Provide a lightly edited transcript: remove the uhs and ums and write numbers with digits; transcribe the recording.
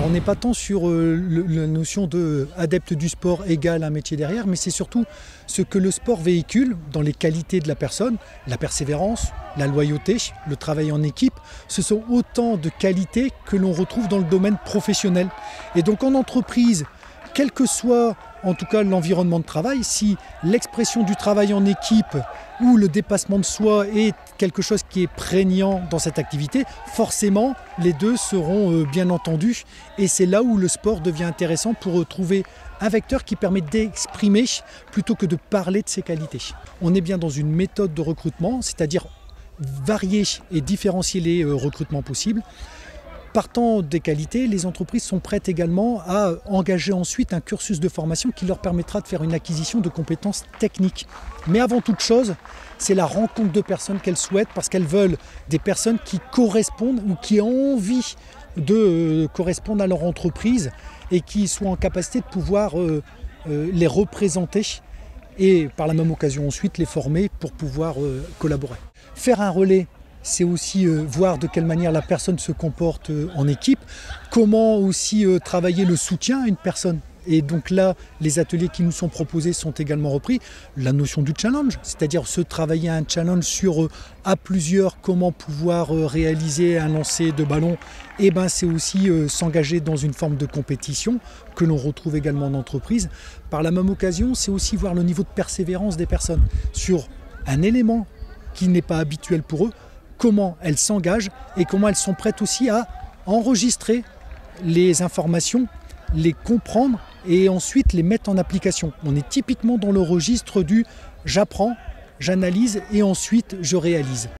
On n'est pas tant sur la notion d'adepte du sport égale un métier derrière, mais c'est surtout ce que le sport véhicule dans les qualités de la personne, la persévérance, la loyauté, le travail en équipe. Ce sont autant de qualités que l'on retrouve dans le domaine professionnel. Et donc en entreprise, quel que soit en tout cas l'environnement de travail, si l'expression du travail en équipe ou le dépassement de soi est quelque chose qui est prégnant dans cette activité, forcément les deux seront bien entendus et c'est là où le sport devient intéressant pour trouver un vecteur qui permet d'exprimer plutôt que de parler de ses qualités. On est bien dans une méthode de recrutement, c'est-à-dire varier et différencier les recrutements possibles. Partant des qualités, les entreprises sont prêtes également à engager ensuite un cursus de formation qui leur permettra de faire une acquisition de compétences techniques. Mais avant toute chose, c'est la rencontre de personnes qu'elles souhaitent parce qu'elles veulent des personnes qui correspondent ou qui ont envie de correspondre à leur entreprise et qui soient en capacité de pouvoir les représenter et par la même occasion ensuite les former pour pouvoir collaborer. Faire un relais, c'est aussi voir de quelle manière la personne se comporte en équipe, comment aussi travailler le soutien à une personne. Et donc là, les ateliers qui nous sont proposés sont également repris. La notion du challenge, c'est-à-dire se travailler un challenge sur à plusieurs comment pouvoir réaliser un lancer de ballon. Et ben c'est aussi s'engager dans une forme de compétition que l'on retrouve également en entreprise. Par la même occasion, c'est aussi voir le niveau de persévérance des personnes sur un élément qui n'est pas habituel pour eux, comment elles s'engagent et comment elles sont prêtes aussi à enregistrer les informations, les comprendre et ensuite les mettre en application. On est typiquement dans le registre du j'apprends, j'analyse et ensuite je réalise.